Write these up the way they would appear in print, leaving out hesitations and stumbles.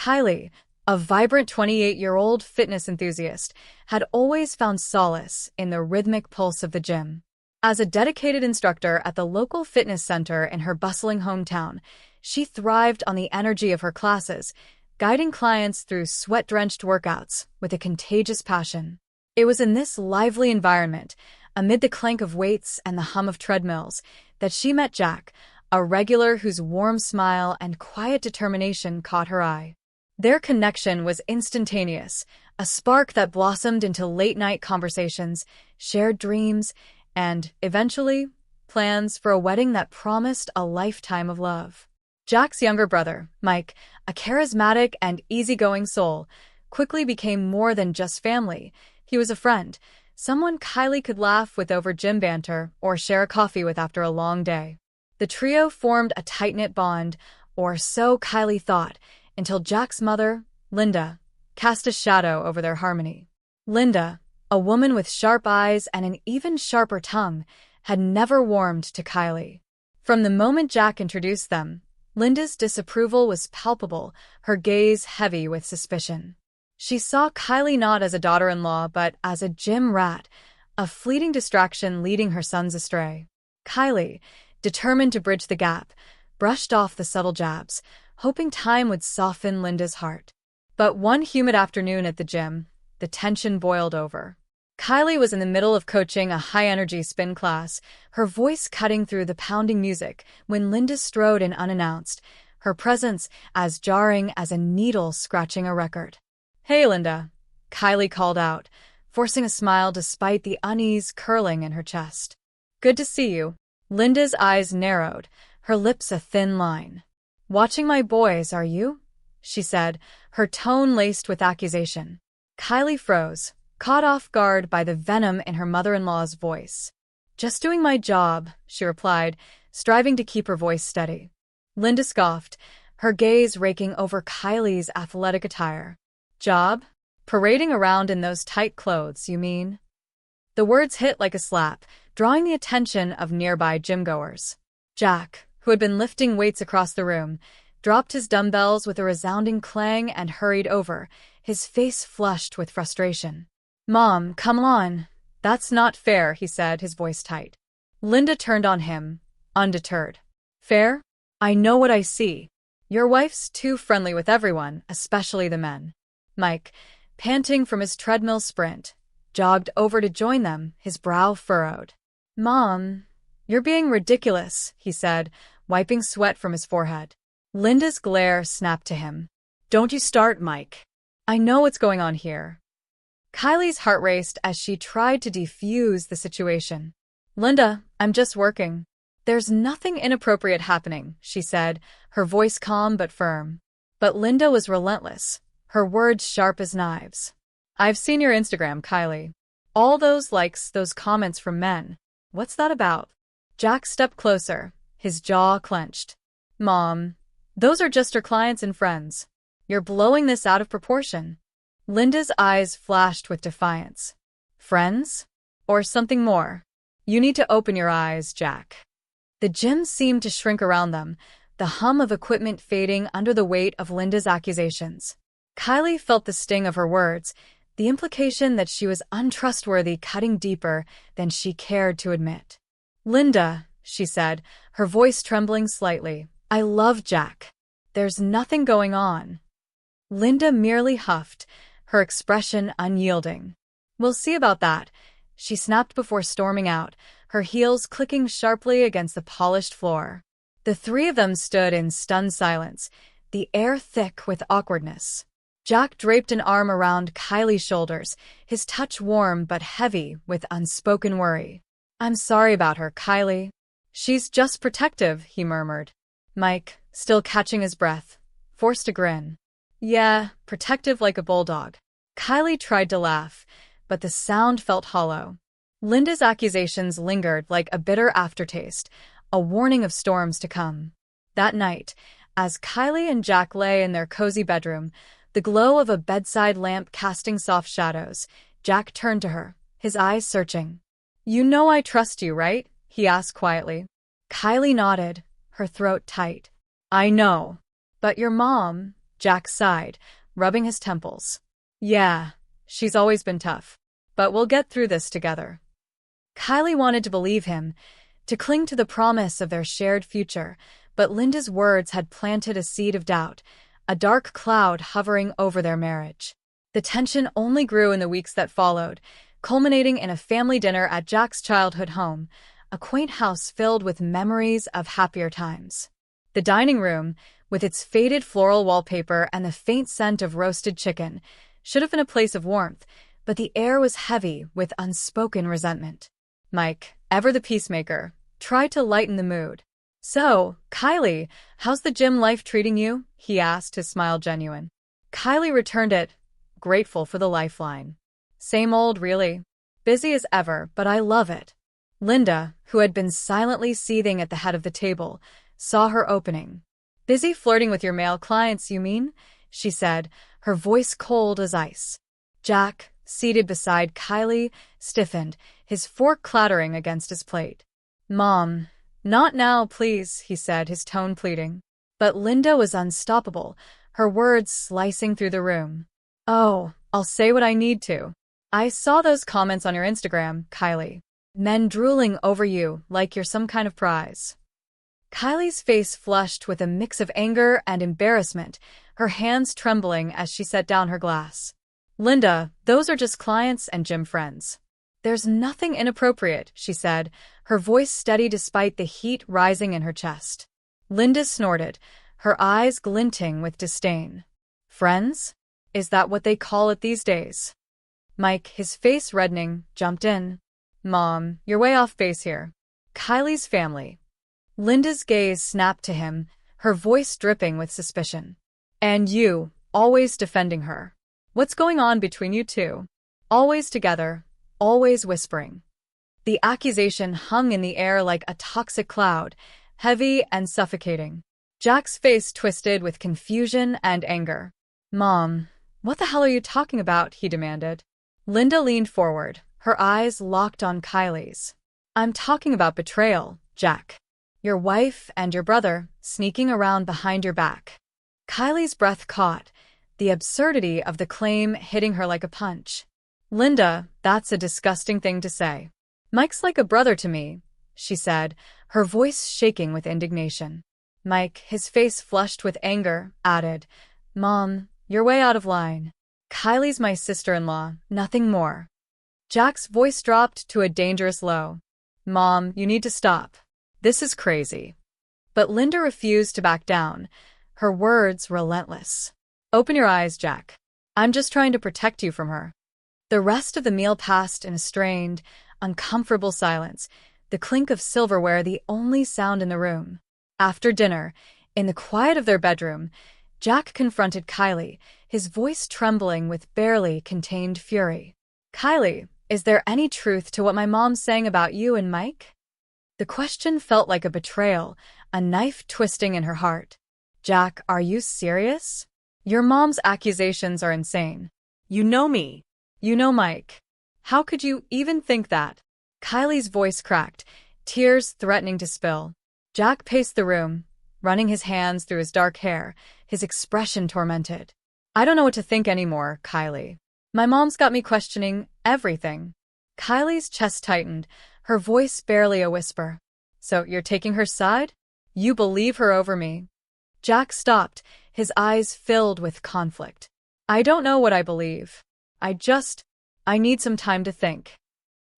Kylie, a vibrant 28-year-old fitness enthusiast, had always found solace in the rhythmic pulse of the gym. As a dedicated instructor at the local fitness center in her bustling hometown, she thrived on the energy of her classes, guiding clients through sweat-drenched workouts with a contagious passion. It was in this lively environment, amid the clank of weights and the hum of treadmills, that she met Jack, a regular whose warm smile and quiet determination caught her eye. Their connection was instantaneous, a spark that blossomed into late-night conversations, shared dreams, and, eventually, plans for a wedding that promised a lifetime of love. Jack's younger brother, Mike, a charismatic and easygoing soul, quickly became more than just family. He was a friend, someone Kylie could laugh with over gym banter or share a coffee with after a long day. The trio formed a tight-knit bond, or so Kylie thought, until Jack's mother, Linda, cast a shadow over their harmony. Linda, a woman with sharp eyes and an even sharper tongue, had never warmed to Kylie. From the moment Jack introduced them, Linda's disapproval was palpable, her gaze heavy with suspicion. She saw Kylie not as a daughter-in-law but as a gym rat, a fleeting distraction leading her sons astray. Kylie, determined to bridge the gap, brushed off the subtle jabs, hoping time would soften Linda's heart. But one humid afternoon at the gym, the tension boiled over. Kylie was in the middle of coaching a high-energy spin class, her voice cutting through the pounding music, when Linda strode in unannounced, her presence as jarring as a needle scratching a record. "Hey, Linda," Kylie called out, forcing a smile despite the unease curling in her chest. "Good to see you." Linda's eyes narrowed, her lips a thin line. "Watching my boys, are you?" she said, her tone laced with accusation. Kylie froze, caught off guard by the venom in her mother-in-law's voice. "Just doing my job," she replied, striving to keep her voice steady. Linda scoffed, her gaze raking over Kylie's athletic attire. "Job? Parading around in those tight clothes, you mean?" The words hit like a slap, drawing the attention of nearby gym-goers. Jack, who had been lifting weights across the room, dropped his dumbbells with a resounding clang and hurried over, his face flushed with frustration. "Mom, come on. That's not fair," he said, his voice tight. Linda turned on him, undeterred. "Fair? I know what I see. Your wife's too friendly with everyone, especially the men." Mike, panting from his treadmill sprint, jogged over to join them, his brow furrowed. "Mom, you're being ridiculous," he said, wiping sweat from his forehead. Linda's glare snapped to him. "Don't you start, Mike. I know what's going on here." Kylie's heart raced as she tried to defuse the situation. "Linda, I'm just working." "There's nothing inappropriate happening," she said, her voice calm but firm. But Linda was relentless, her words sharp as knives. "I've seen your Instagram, Kylie. All those likes, those comments from men. What's that about?" Jack stepped closer, his jaw clenched. "Mom, those are just her clients and friends. You're blowing this out of proportion." Linda's eyes flashed with defiance. "Friends? Or something more? You need to open your eyes, Jack." The gym seemed to shrink around them, the hum of equipment fading under the weight of Linda's accusations. Kylie felt the sting of her words, the implication that she was untrustworthy cutting deeper than she cared to admit. "Linda," she said, her voice trembling slightly, "I love Jack. There's nothing going on." Linda merely huffed, her expression unyielding. "We'll see about that," she snapped before storming out, her heels clicking sharply against the polished floor. The three of them stood in stunned silence, the air thick with awkwardness. Jack draped an arm around Kylie's shoulders, his touch warm but heavy with unspoken worry. "I'm sorry about her, Kylie." "She's just protective," he murmured. Mike, still catching his breath, forced a grin. "Yeah, protective like a bulldog." Kylie tried to laugh, but the sound felt hollow. Linda's accusations lingered like a bitter aftertaste, a warning of storms to come. That night, as Kylie and Jack lay in their cozy bedroom, the glow of a bedside lamp casting soft shadows, Jack turned to her, his eyes searching. "You know I trust you, right?" he asked quietly. Kylie nodded, her throat tight. "I know. But your mom," Jack sighed, rubbing his temples. Yeah, she's always been tough. But we'll get through this together. Kylie wanted to believe him, to cling to the promise of their shared future, but Linda's words had planted a seed of doubt, a dark cloud hovering over their marriage. The tension only grew in the weeks that followed, culminating in a family dinner at Jack's childhood home, a quaint house filled with memories of happier times. The dining room, with its faded floral wallpaper and the faint scent of roasted chicken, should have been a place of warmth, but the air was heavy with unspoken resentment. Mike, ever the peacemaker, tried to lighten the mood. So, Kylie, how's the gym life treating you? He asked, his smile genuine. Kylie returned it, grateful for the lifeline. Same old, really. Busy as ever, but I love it. Linda, who had been silently seething at the head of the table, saw her opening. Busy flirting with your male clients, you mean? She said, her voice cold as ice. Jack, seated beside Kylie, stiffened, his fork clattering against his plate. Mom, not now, please, he said, his tone pleading. But Linda was unstoppable, her words slicing through the room. Oh, I'll say what I need to. I saw those comments on your Instagram, Kylie. Men drooling over you like you're some kind of prize. Kylie's face flushed with a mix of anger and embarrassment, her hands trembling as she set down her glass. Linda, those are just clients and gym friends. There's nothing inappropriate, she said, her voice steady despite the heat rising in her chest. Linda snorted, her eyes glinting with disdain. Friends? Is that what they call it these days? Mike, his face reddening, jumped in. Mom, you're way off base here. Kylie's family. Linda's gaze snapped to him, her voice dripping with suspicion. And you, always defending her. What's going on between you two? Always together, always whispering. The accusation hung in the air like a toxic cloud, heavy and suffocating. Jack's face twisted with confusion and anger. Mom, what the hell are you talking about? He demanded. Linda leaned forward, her eyes locked on Kylie's. I'm talking about betrayal, Jack. Your wife and your brother sneaking around behind your back. Kylie's breath caught, the absurdity of the claim hitting her like a punch. Linda, that's a disgusting thing to say. Mike's like a brother to me, she said, her voice shaking with indignation. Mike, his face flushed with anger, added, Mom, you're way out of line. Kylie's my sister-in-law, nothing more. Jack's voice dropped to a dangerous low. Mom, you need to stop. This is crazy. But Linda refused to back down, her words relentless. Open your eyes, Jack. I'm just trying to protect you from her. The rest of the meal passed in a strained, uncomfortable silence, the clink of silverware the only sound in the room. After dinner, in the quiet of their bedroom, Jack confronted Kylie, his voice trembling with barely contained fury. Kylie, is there any truth to what my mom's saying about you and Mike? The question felt like a betrayal, a knife twisting in her heart. Jack, are you serious? Your mom's accusations are insane. You know me. You know Mike. How could you even think that? Kylie's voice cracked, tears threatening to spill. Jack paced the room, running his hands through his dark hair, his expression tormented. I don't know what to think anymore, Kylie. My mom's got me questioning everything. Kylie's chest tightened, her voice barely a whisper. So you're taking her side? You believe her over me? Jack stopped, his eyes filled with conflict. I don't know what I believe. I need some time to think.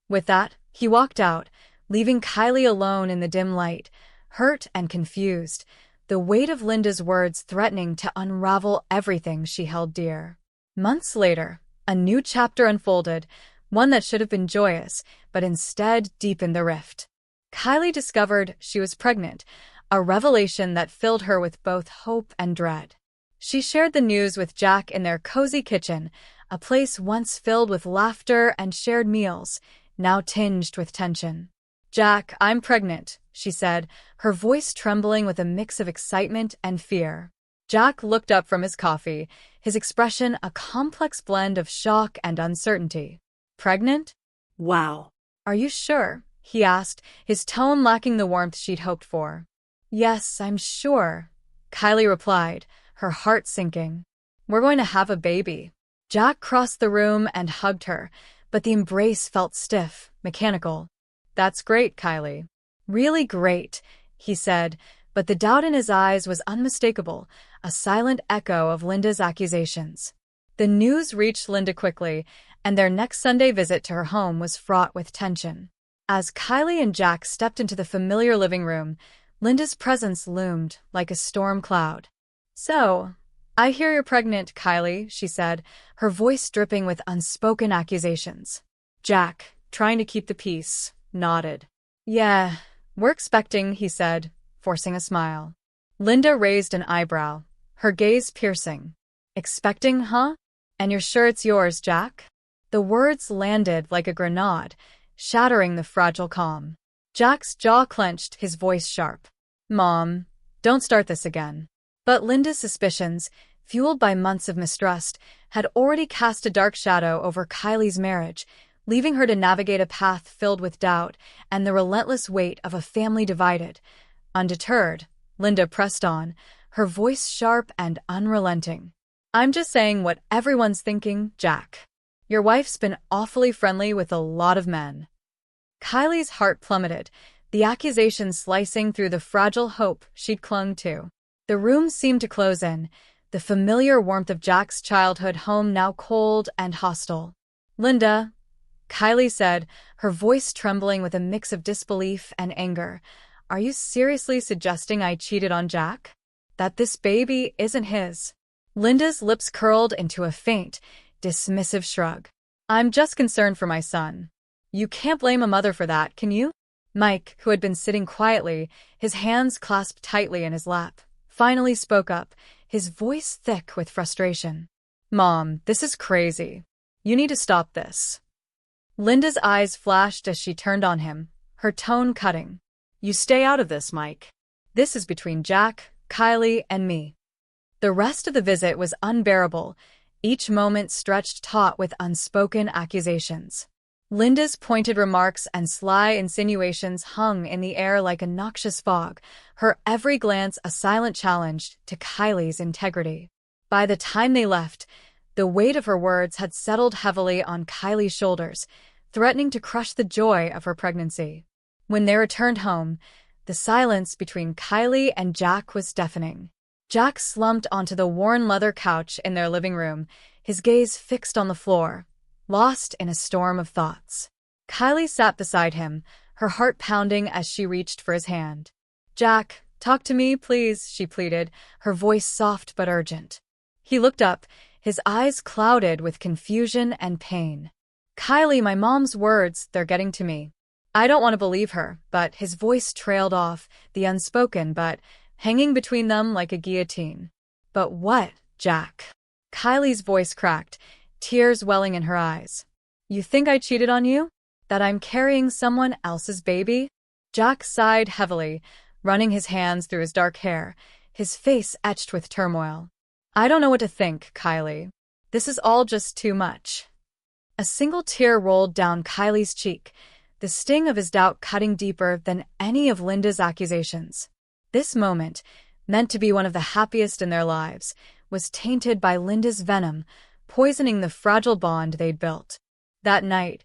With that, he walked out, leaving Kylie alone in the dim light, hurt and confused, the weight of Linda's words threatening to unravel everything she held dear. Months later, a new chapter unfolded, one that should have been joyous, but instead deepened the rift. Kylie discovered she was pregnant, a revelation that filled her with both hope and dread. She shared the news with Jack in their cozy kitchen, a place once filled with laughter and shared meals, now tinged with tension. Jack, I'm pregnant, she said, her voice trembling with a mix of excitement and fear. Jack looked up from his coffee, his expression a complex blend of shock and uncertainty. Pregnant? Wow. Are you sure? He asked, his tone lacking the warmth she'd hoped for. Yes, I'm sure, Kylie replied, her heart sinking. "We're going to have a baby." Jack crossed the room and hugged her, but the embrace felt stiff, mechanical. "That's great, Kylie." "Really great," he said, but the doubt in his eyes was unmistakable, a silent echo of Linda's accusations. The news reached Linda quickly, and their next Sunday visit to her home was fraught with tension. As Kylie and Jack stepped into the familiar living room, Linda's presence loomed like a storm cloud. "So, I hear you're pregnant, Kylie," she said, her voice dripping with unspoken accusations. Jack, trying to keep the peace, nodded. "Yeah, we're expecting," he said, forcing a smile. Linda raised an eyebrow, her gaze piercing. "Expecting, huh? And you're sure it's yours, Jack?" The words landed like a grenade, shattering the fragile calm. Jack's jaw clenched, his voice sharp. "Mom, don't start this again." But Linda's suspicions, fueled by months of mistrust, had already cast a dark shadow over Kylie's marriage, leaving her to navigate a path filled with doubt and the relentless weight of a family divided. Undeterred, Linda pressed on, her voice sharp and unrelenting. "I'm just saying what everyone's thinking, Jack. Your wife's been awfully friendly with a lot of men." Kylie's heart plummeted, the accusation slicing through the fragile hope she'd clung to. The room seemed to close in, the familiar warmth of Jack's childhood home now cold and hostile. "Linda," Kylie said, her voice trembling with a mix of disbelief and anger, "are you seriously suggesting I cheated on Jack? That this baby isn't his?" Linda's lips curled into a faint, dismissive shrug. "I'm just concerned for my son." "You can't blame a mother for that, can you?" Mike, who had been sitting quietly, his hands clasped tightly in his lap, finally spoke up, his voice thick with frustration. "Mom, this is crazy. You need to stop this." Linda's eyes flashed as she turned on him, her tone cutting. "You stay out of this, Mike. This is between Jack, Kylie, and me." The rest of the visit was unbearable, each moment stretched taut with unspoken accusations. Linda's pointed remarks and sly insinuations hung in the air like a noxious fog, her every glance a silent challenge to Kylie's integrity. By the time they left, the weight of her words had settled heavily on Kylie's shoulders, threatening to crush the joy of her pregnancy. When they returned home, the silence between Kylie and Jack was deafening. Jack slumped onto the worn leather couch in their living room, his gaze fixed on the floor, lost in a storm of thoughts. Kylie sat beside him, her heart pounding as she reached for his hand. "Jack, talk to me, please," she pleaded, her voice soft but urgent. He looked up, his eyes clouded with confusion and pain. "Kylie, my mom's words, they're getting to me." "I don't want to believe her," but his voice trailed off, the unspoken but hanging between them like a guillotine. "But what, Jack?" Kylie's voice cracked, tears welling in her eyes. "You think I cheated on you? That I'm carrying someone else's baby?" Jack sighed heavily, running his hands through his dark hair, his face etched with turmoil. "I don't know what to think, Kylie. This is all just too much." A single tear rolled down Kylie's cheek, the sting of his doubt cutting deeper than any of Linda's accusations. This moment, meant to be one of the happiest in their lives, was tainted by Linda's venom, poisoning the fragile bond they'd built. That night,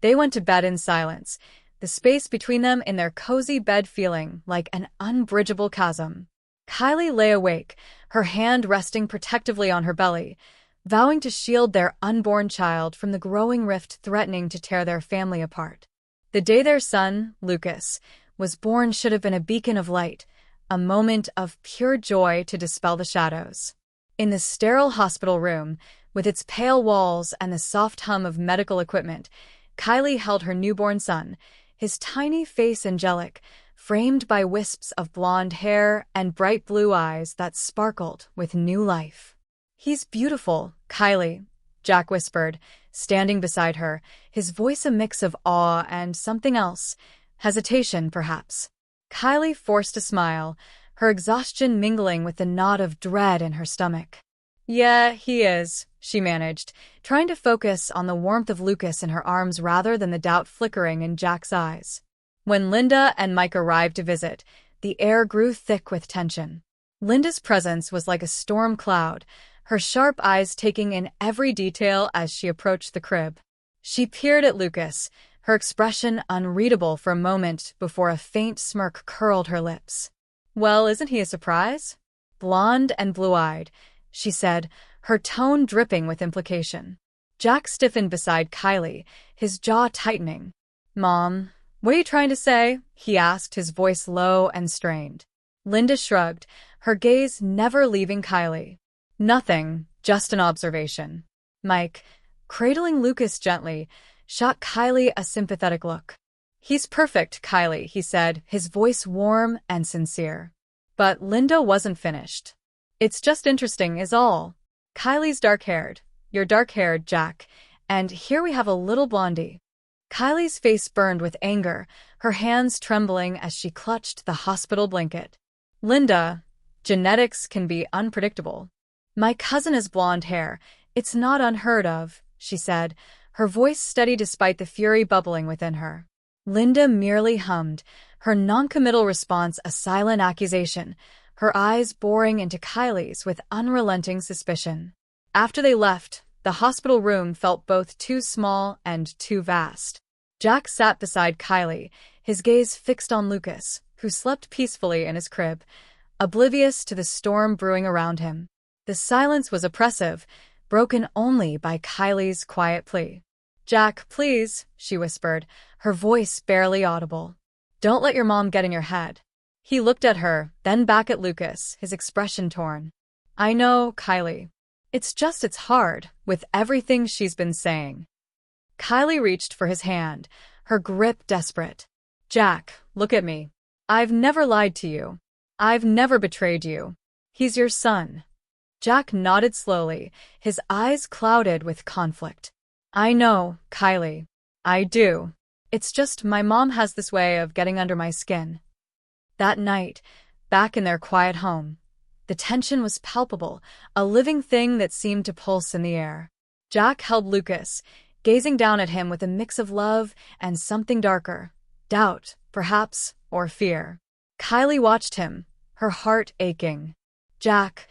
they went to bed in silence, the space between them in their cozy bed feeling like an unbridgeable chasm. Kylie lay awake, her hand resting protectively on her belly, vowing to shield their unborn child from the growing rift threatening to tear their family apart. The day their son, Lucas, was born should have been a beacon of light, a moment of pure joy to dispel the shadows. In the sterile hospital room, with its pale walls and the soft hum of medical equipment, Kylie held her newborn son, his tiny face angelic, framed by wisps of blonde hair and bright blue eyes that sparkled with new life. "He's beautiful, Kylie," Jack whispered, standing beside her, his voice a mix of awe and something else, hesitation perhaps. Kylie forced a smile, her exhaustion mingling with the knot of dread in her stomach. "Yeah, he is," she managed, trying to focus on the warmth of Lucas in her arms rather than the doubt flickering in Jack's eyes. When Linda and Mike arrived to visit, the air grew thick with tension. Linda's presence was like a storm cloud, her sharp eyes taking in every detail as she approached the crib. She peered at Lucas, her expression unreadable for a moment before a faint smirk curled her lips. "Well, isn't he a surprise?" "Blonde and blue-eyed," she said, her tone dripping with implication. Jack stiffened beside Kylie, his jaw tightening. "Mom, what are you trying to say?" he asked, his voice low and strained. Linda shrugged, her gaze never leaving Kylie. "Nothing, just an observation." Mike, cradling Lucas gently, shot Kylie a sympathetic look. "He's perfect, Kylie," he said, his voice warm and sincere. But Linda wasn't finished. "It's just interesting is all. Kylie's dark-haired. You're dark-haired, Jack. And here we have a little blondie." Kylie's face burned with anger, her hands trembling as she clutched the hospital blanket. "Linda, genetics can be unpredictable. My cousin has blonde hair. It's not unheard of," she said, her voice steady despite the fury bubbling within her. Linda merely hummed, her noncommittal response a silent accusation, her eyes boring into Kylie's with unrelenting suspicion. After they left, the hospital room felt both too small and too vast. Jack sat beside Kylie, his gaze fixed on Lucas, who slept peacefully in his crib, oblivious to the storm brewing around him. The silence was oppressive, broken only by Kylie's quiet plea. "Jack, please," she whispered, her voice barely audible. "Don't let your mom get in your head." He looked at her, then back at Lucas, his expression torn. "I know, Kylie. It's hard, with everything she's been saying." Kylie reached for his hand, her grip desperate. "Jack, look at me. I've never lied to you. I've never betrayed you. He's your son." Jack nodded slowly, his eyes clouded with conflict. "I know, Kylie. I do. It's just my mom has this way of getting under my skin." That night, back in their quiet home, the tension was palpable, a living thing that seemed to pulse in the air. Jack held Lucas, gazing down at him with a mix of love and something darker, doubt, perhaps, or fear. Kylie watched him, her heart aching. "Jack,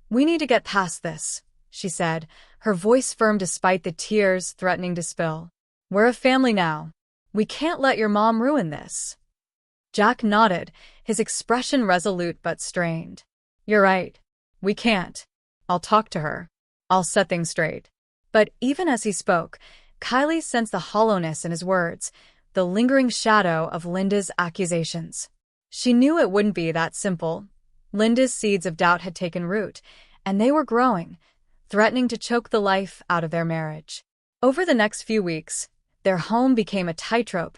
we need to get past this," she said, her voice firm despite the tears threatening to spill. "We're a family now. We can't let your mom ruin this." Jack nodded, his expression resolute but strained. "You're right. We can't. I'll talk to her. I'll set things straight." But even as he spoke, Kylie sensed the hollowness in his words, the lingering shadow of Linda's accusations. She knew it wouldn't be that simple. Linda's seeds of doubt had taken root, and they were growing, threatening to choke the life out of their marriage. Over the next few weeks, their home became a tightrope,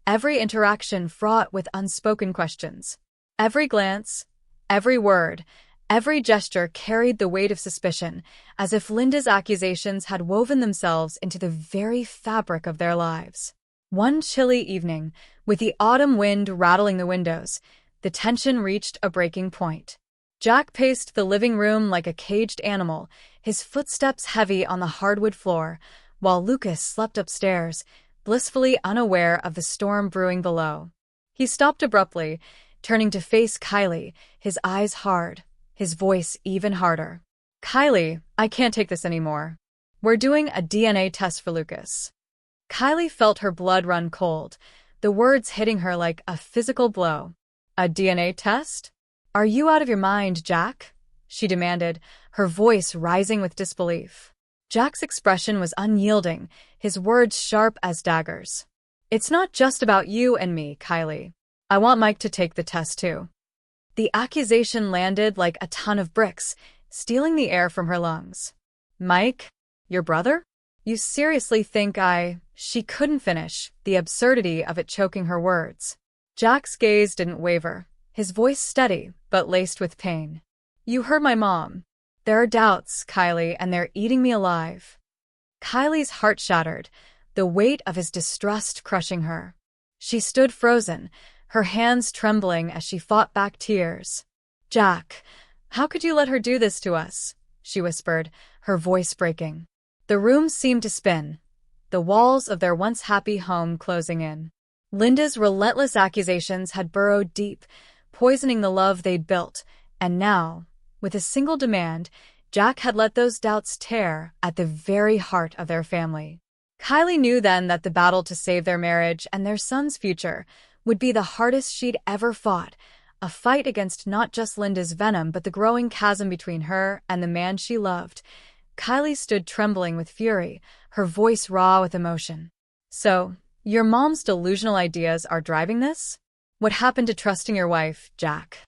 every interaction fraught with unspoken questions. Every glance, every word, every gesture carried the weight of suspicion, as if Linda's accusations had woven themselves into the very fabric of their lives. One chilly evening, with the autumn wind rattling the windows, the tension reached a breaking point. Jack paced the living room like a caged animal, his footsteps heavy on the hardwood floor, while Lucas slept upstairs, blissfully unaware of the storm brewing below. He stopped abruptly, turning to face Kylie, his eyes hard, his voice even harder. "Kylie, I can't take this anymore. We're doing a DNA test for Lucas." Kylie felt her blood run cold, the words hitting her like a physical blow. "A DNA test? Are you out of your mind, Jack?" she demanded, her voice rising with disbelief. Jack's expression was unyielding, his words sharp as daggers. "It's not just about you and me, Kylie. I want Mike to take the test too." The accusation landed like a ton of bricks, stealing the air from her lungs. "Mike? Your brother? You seriously think She couldn't finish, the absurdity of it choking her words. Jack's gaze didn't waver, his voice steady, but laced with pain. "You heard my mom. There are doubts, Kylie, and they're eating me alive." Kylie's heart shattered, the weight of his distrust crushing her. She stood frozen, her hands trembling as she fought back tears. "Jack, how could you let her do this to us?" she whispered, her voice breaking. The room seemed to spin, the walls of their once happy home closing in. Linda's relentless accusations had burrowed deep, poisoning the love they'd built, And now, with a single demand, Jack had let those doubts tear at the very heart of their family. Kylie knew then that the battle to save their marriage and their son's future would be the hardest she'd ever fought, a fight against not just Linda's venom but the growing chasm between her and the man she loved. Kylie stood trembling with fury, her voice raw with emotion. "So, your mom's delusional ideas are driving this? What happened to trusting your wife, Jack?"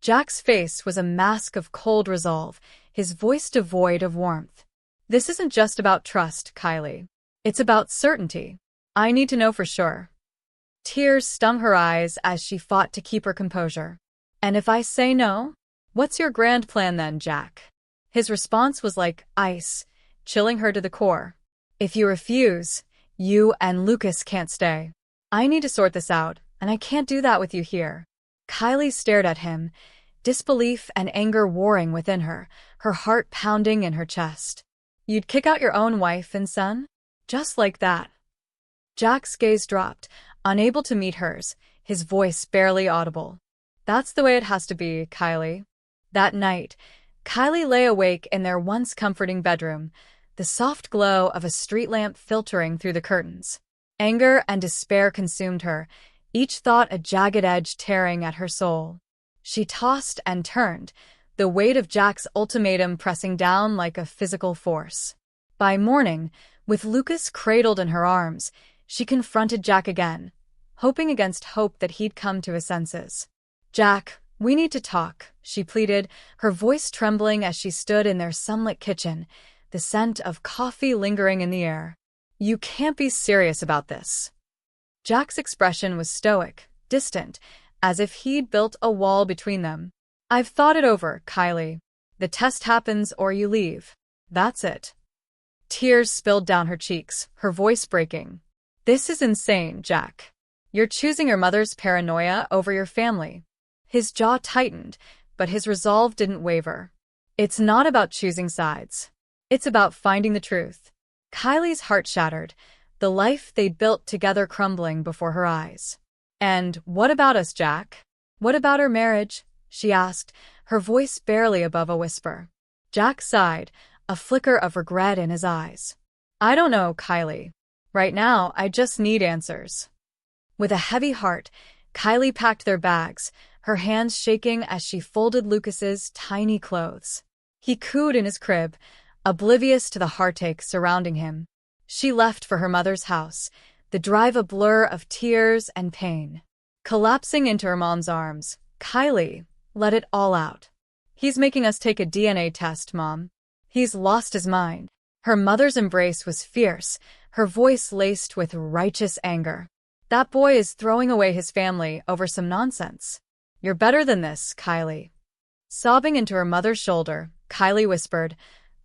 Jack's face was a mask of cold resolve, his voice devoid of warmth. "This isn't just about trust, Kylie. It's about certainty. I need to know for sure." Tears stung her eyes as she fought to keep her composure. "And if I say no? What's your grand plan then, Jack?" His response was like ice, chilling her to the core. "If you refuse, you and Lucas can't stay. I need to sort this out, and I can't do that with you here." Kylie stared at him, disbelief and anger warring within her, her heart pounding in her chest. "You'd kick out your own wife and son? Just like that?" Jack's gaze dropped, unable to meet hers, his voice barely audible. "That's the way it has to be, Kylie." That night, Kylie lay awake in their once comforting bedroom, the soft glow of a street lamp filtering through the curtains. Anger and despair consumed her, each thought a jagged edge tearing at her soul. She tossed and turned, the weight of Jack's ultimatum pressing down like a physical force. By morning, with Lucas cradled in her arms, she confronted Jack again, hoping against hope that he'd come to his senses. "Jack, we need to talk," she pleaded, her voice trembling as she stood in their sunlit kitchen, the scent of coffee lingering in the air. "You can't be serious about this." Jack's expression was stoic, distant, as if he'd built a wall between them. "I've thought it over, Kylie. The test happens or you leave. That's it." Tears spilled down her cheeks, her voice breaking. "This is insane, Jack. You're choosing your mother's paranoia over your family." His jaw tightened, but his resolve didn't waver. "It's not about choosing sides. It's about finding the truth." Kylie's heart shattered, the life they'd built together crumbling before her eyes. "And what about us, Jack? What about our marriage?" she asked, her voice barely above a whisper. Jack sighed, a flicker of regret in his eyes. "I don't know, Kylie. Right now, I just need answers." With a heavy heart, Kylie packed their bags, her hands shaking as she folded Lucas's tiny clothes. He cooed in his crib, oblivious to the heartache surrounding him. She left for her mother's house, the drive a blur of tears and pain. Collapsing into her mom's arms, Kylie let it all out. "He's making us take a DNA test, Mom. He's lost his mind." Her mother's embrace was fierce, her voice laced with righteous anger. "That boy is throwing away his family over some nonsense. You're better than this, Kylie." Sobbing into her mother's shoulder, Kylie whispered,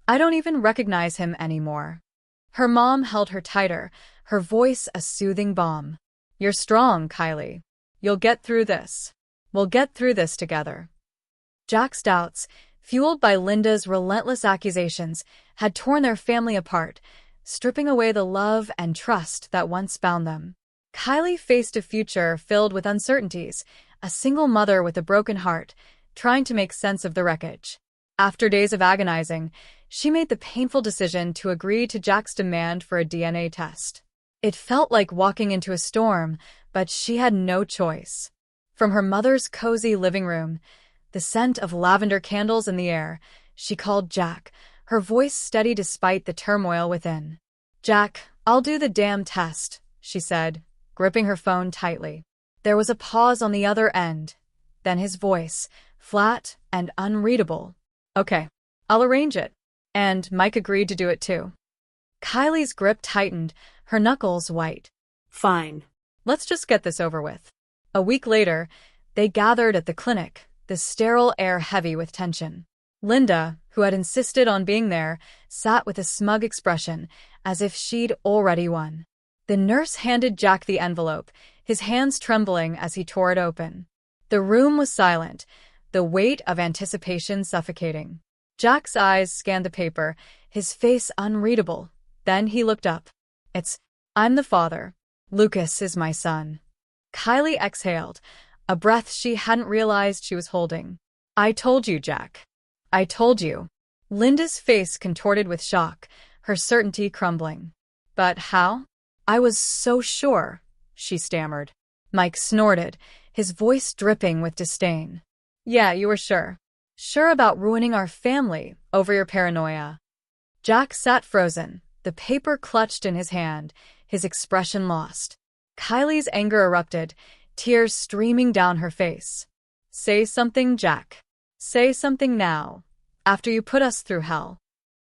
"I don't even recognize him anymore." Her mom held her tighter, her voice a soothing balm. "You're strong, Kylie. You'll get through this. We'll get through this together." Jack's doubts, fueled by Linda's relentless accusations, had torn their family apart, stripping away the love and trust that once bound them. Kylie faced a future filled with uncertainties, a single mother with a broken heart, trying to make sense of the wreckage. After days of agonizing, she made the painful decision to agree to Jack's demand for a DNA test. It felt like walking into a storm, but she had no choice. From her mother's cozy living room, the scent of lavender candles in the air, she called Jack, her voice steady despite the turmoil within. "Jack, I'll do the damn test," she said, gripping her phone tightly. There was a pause on the other end, then his voice, flat and unreadable. "Okay, I'll arrange it." And Mike agreed to do it too. Kylie's grip tightened, her knuckles white. "Fine. Let's just get this over with." A week later, they gathered at the clinic, the sterile air heavy with tension. Linda, who had insisted on being there, sat with a smug expression, as if she'd already won. The nurse handed Jack the envelope, his hands trembling as he tore it open. The room was silent, the weight of anticipation suffocating. Jack's eyes scanned the paper, his face unreadable. Then he looked up. I'm the father. Lucas is my son." Kylie exhaled, a breath she hadn't realized she was holding. I told you, Jack. I told you. Linda's face contorted with shock, her certainty crumbling. But how? I was so sure, she stammered. Mike snorted, his voice dripping with disdain. Yeah, you were sure. Sure about ruining our family over your paranoia. Jack sat frozen, the paper clutched in his hand, his expression lost. Kylie's anger erupted, tears streaming down her face. Say something, Jack. Say something now, after you put us through hell.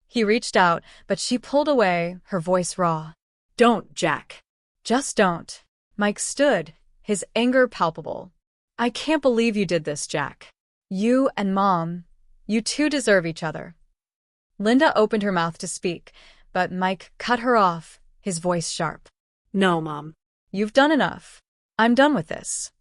He reached out, but she pulled away, her voice raw. Don't, Jack. Just don't. Mike stood, his anger palpable. I can't believe you did this, Jack. You and Mom, you two deserve each other. Linda opened her mouth to speak, but Mike cut her off, his voice sharp. No, Mom. You've done enough. I'm done with this.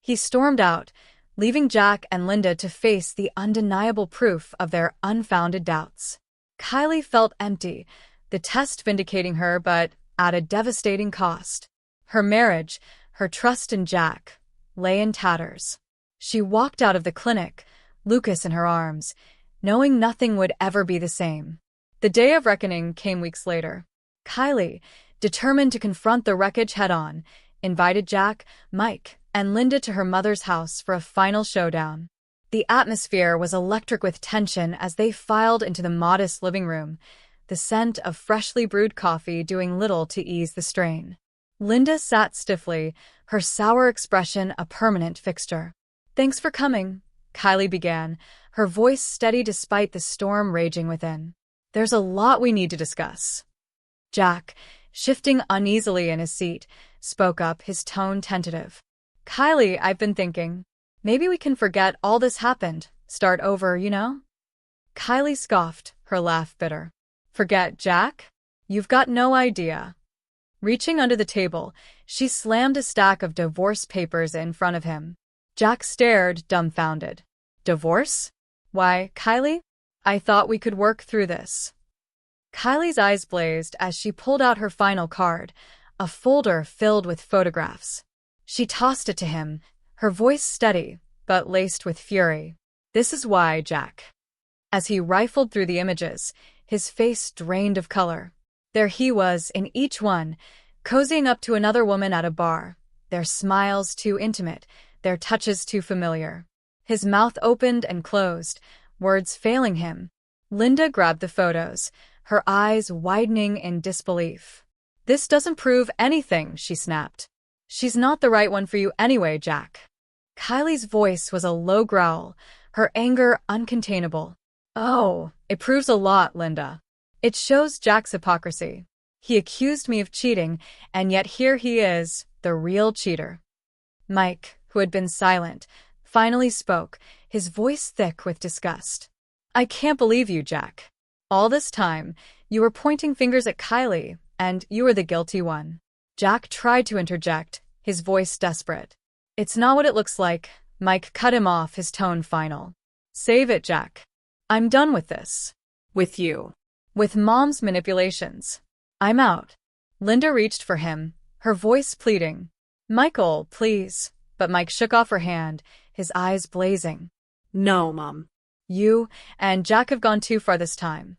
He stormed out, leaving Jack and Linda to face the undeniable proof of their unfounded doubts. Kylie felt empty, the test vindicating her, but at a devastating cost. Her marriage, her trust in Jack, lay in tatters. She walked out of the clinic, Lucas in her arms, knowing nothing would ever be the same. The day of reckoning came weeks later. Kylie, determined to confront the wreckage head-on, invited Jack, Mike, and Linda to her mother's house for a final showdown. The atmosphere was electric with tension as they filed into the modest living room, the scent of freshly brewed coffee doing little to ease the strain. Linda sat stiffly, her sour expression a permanent fixture. Thanks for coming, Kylie began, her voice steady despite the storm raging within. There's a lot we need to discuss. Jack, shifting uneasily in his seat, spoke up, his tone tentative. Kylie, I've been thinking. Maybe we can forget all this happened, start over, you know? Kylie scoffed, her laugh bitter. Forget, Jack? You've got no idea. Reaching under the table, she slammed a stack of divorce papers in front of him. Jack stared, dumbfounded. Divorce? Why, Kylie? I thought we could work through this. Kylie's eyes blazed as she pulled out her final card, a folder filled with photographs. She tossed it to him, her voice steady, but laced with fury. This is why, Jack. As he rifled through the images, his face drained of color. There he was, in each one, cozying up to another woman at a bar, their smiles too intimate, their touches too familiar. His mouth opened and closed, words failing him. Linda grabbed the photos, her eyes widening in disbelief. This doesn't prove anything, she snapped. She's not the right one for you anyway, Jack. Kylie's voice was a low growl, her anger uncontainable. Oh, it proves a lot, Linda. It shows Jack's hypocrisy. He accused me of cheating, and yet here he is, the real cheater. Mike, who had been silent, finally spoke, his voice thick with disgust. I can't believe you, Jack. All this time, you were pointing fingers at Kylie, and you were the guilty one. Jack tried to interject, his voice desperate. It's not what it looks like. Mike cut him off, his tone final. Save it, Jack. I'm done with this. With you. With Mom's manipulations. I'm out. Linda reached for him, her voice pleading. Michael, please. But Mike shook off her hand, his eyes blazing. No, Mom. You and Jack have gone too far this time.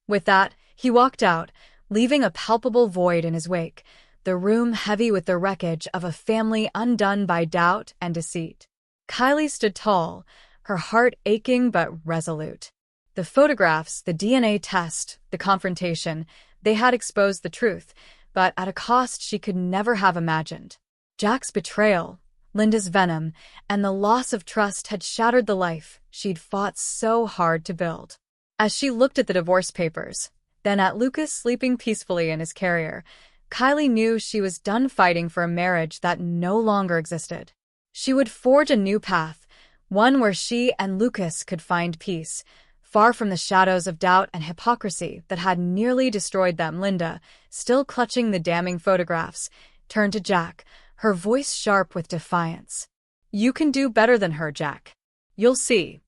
With that, he walked out, leaving a palpable void in his wake, the room heavy with the wreckage of a family undone by doubt and deceit. Kylie stood tall, her heart aching but resolute. The photographs, the DNA test, the confrontation, they had exposed the truth, but at a cost she could never have imagined. Jack's betrayal, Linda's venom, and the loss of trust had shattered the life she'd fought so hard to build. As she looked at the divorce papers, then at Lucas sleeping peacefully in his carrier, Kylie knew she was done fighting for a marriage that no longer existed. She would forge a new path, one where she and Lucas could find peace, far from the shadows of doubt and hypocrisy that had nearly destroyed them. Linda, still clutching the damning photographs, turned to Jack, her voice sharp with defiance. You can do better than her, Jack. You'll see.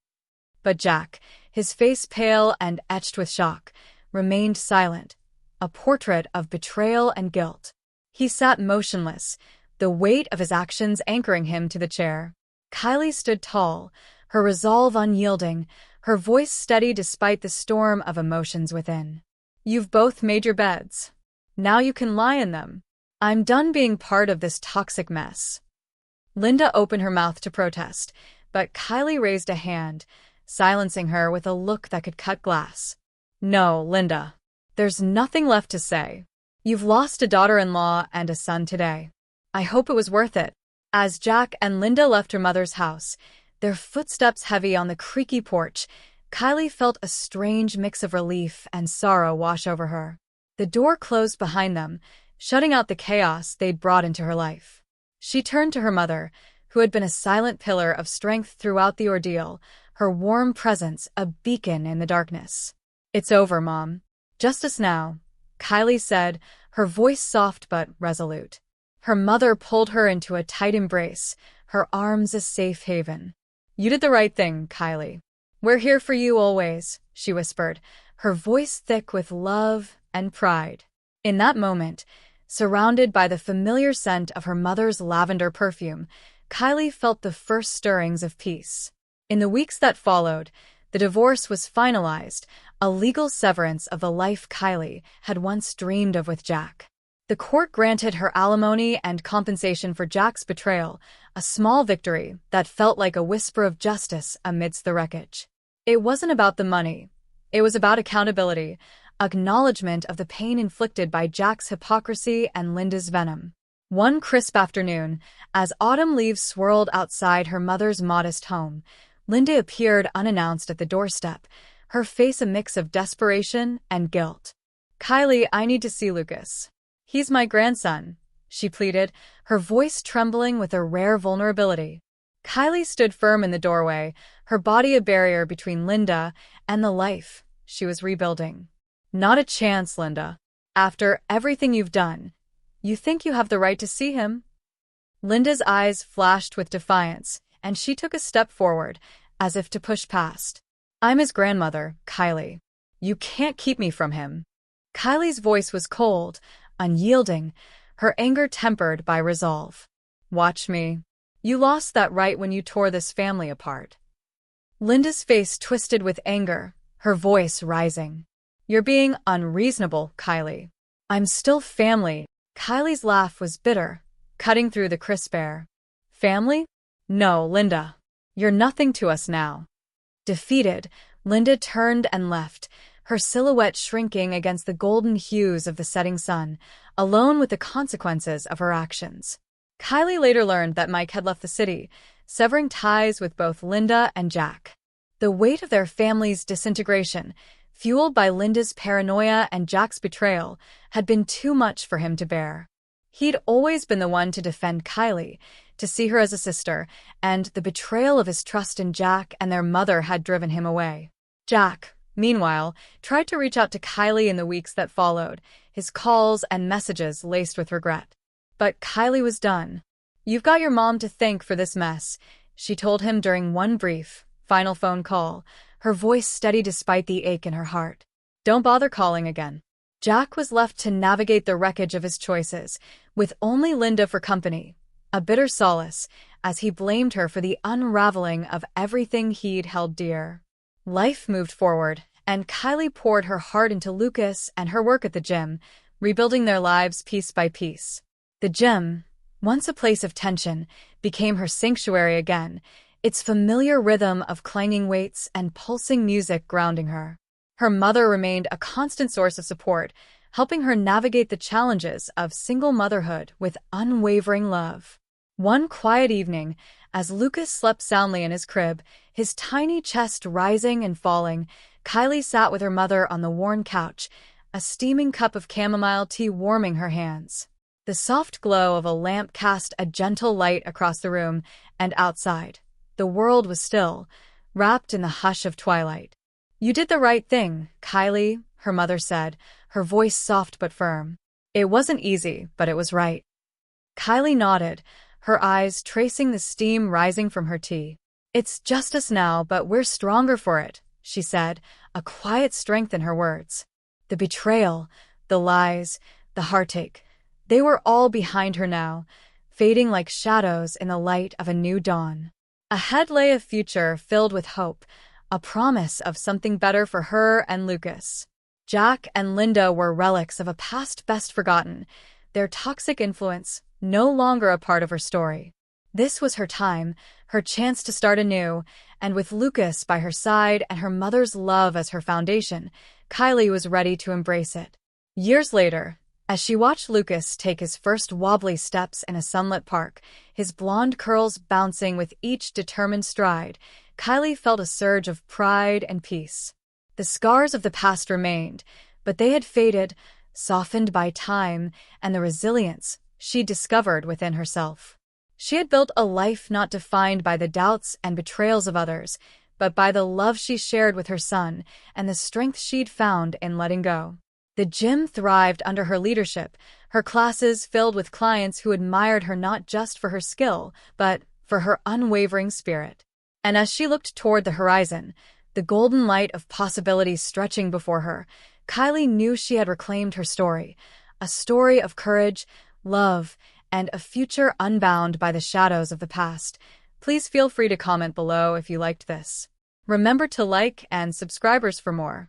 But Jack, his face pale and etched with shock, remained silent, a portrait of betrayal and guilt. He sat motionless, the weight of his actions anchoring him to the chair. Kylie stood tall, her resolve unyielding, her voice steady despite the storm of emotions within. "You've both made your beds. Now you can lie in them. I'm done being part of this toxic mess." Linda opened her mouth to protest, but Kylie raised a hand, silencing her with a look that could cut glass. "No, Linda. There's nothing left to say. You've lost a daughter-in-law and a son today. I hope it was worth it." As Jack and Linda left her mother's house, their footsteps heavy on the creaky porch, Kylie felt a strange mix of relief and sorrow wash over her. The door closed behind them, shutting out the chaos they'd brought into her life. She turned to her mother, who had been a silent pillar of strength throughout the ordeal, her warm presence a beacon in the darkness. "It's over, Mom. Justice now," Kylie said, her voice soft but resolute. Her mother pulled her into a tight embrace, her arms a safe haven. "You did the right thing, Kylie. We're here for you always," she whispered, her voice thick with love and pride. In that moment, surrounded by the familiar scent of her mother's lavender perfume, Kylie felt the first stirrings of peace. In the weeks that followed, the divorce was finalized, a legal severance of the life Kylie had once dreamed of with Jack. The court granted her alimony and compensation for Jack's betrayal, a small victory that felt like a whisper of justice amidst the wreckage. It wasn't about the money. It was about accountability, acknowledgement of the pain inflicted by Jack's hypocrisy and Linda's venom. One crisp afternoon, as autumn leaves swirled outside her mother's modest home, Linda appeared unannounced at the doorstep, her face a mix of desperation and guilt. "Kylie, I need to see Lucas. He's my grandson," she pleaded, her voice trembling with a rare vulnerability. Kylie stood firm in the doorway, her body a barrier between Linda and the life she was rebuilding. "Not a chance, Linda. After everything you've done, you think you have the right to see him?" Linda's eyes flashed with defiance, and she took a step forward, as if to push past. "I'm his grandmother, Kylie. You can't keep me from him." Kylie's voice was cold, unyielding, her anger tempered by resolve. "Watch me. You lost that right when you tore this family apart." Linda's face twisted with anger, her voice rising. "You're being unreasonable, Kylie. I'm still family." Kylie's laugh was bitter, cutting through the crisp air. "Family? No, Linda. You're nothing to us now." Defeated, Linda turned and left, her silhouette shrinking against the golden hues of the setting sun, alone with the consequences of her actions. Kylie later learned that Mike had left the city, severing ties with both Linda and Jack. The weight of their family's disintegration, fueled by Linda's paranoia and Jack's betrayal, had been too much for him to bear. He'd always been the one to defend Kylie, to see her as a sister, and the betrayal of his trust in Jack and their mother had driven him away. Jack, meanwhile, tried to reach out to Kylie in the weeks that followed, his calls and messages laced with regret. But Kylie was done. "You've got your mom to thank for this mess," she told him during one brief, final phone call, her voice steady despite the ache in her heart. "Don't bother calling again." Jack was left to navigate the wreckage of his choices, with only Linda for company, a bitter solace, as he blamed her for the unraveling of everything he'd held dear. Life moved forward, and Kylie poured her heart into Lucas and her work at the gym, rebuilding their lives piece by piece. The gym, once a place of tension, became her sanctuary again, its familiar rhythm of clanging weights and pulsing music grounding her. Her mother remained a constant source of support, helping her navigate the challenges of single motherhood with unwavering love. One quiet evening, as Lucas slept soundly in his crib, his tiny chest rising and falling, Kylie sat with her mother on the worn couch, a steaming cup of chamomile tea warming her hands. The soft glow of a lamp cast a gentle light across the room, and outside, the world was still, wrapped in the hush of twilight. "You did the right thing, Kylie," her mother said, her voice soft but firm. "It wasn't easy, but it was right." Kylie nodded, her eyes tracing the steam rising from her tea. "It's justice now, but we're stronger for it," she said, a quiet strength in her words. The betrayal, the lies, the heartache, they were all behind her now, fading like shadows in the light of a new dawn. Ahead lay a future filled with hope, a promise of something better for her and Lucas. Jack and Linda were relics of a past best forgotten, their toxic influence no longer a part of her story. This was her time, her chance to start anew, and with Lucas by her side and her mother's love as her foundation, Kylie was ready to embrace it. Years later, as she watched Lucas take his first wobbly steps in a sunlit park, his blonde curls bouncing with each determined stride, Kylie felt a surge of pride and peace. The scars of the past remained, but they had faded, softened by time and the resilience she discovered within herself. She had built a life not defined by the doubts and betrayals of others, but by the love she shared with her son and the strength she'd found in letting go. The gym thrived under her leadership, her classes filled with clients who admired her not just for her skill, but for her unwavering spirit. And as she looked toward the horizon, the golden light of possibilities stretching before her, Kylie knew she had reclaimed her story, a story of courage, love, and a future unbound by the shadows of the past. Please feel free to comment below if you liked this. Remember to like and subscribe for more.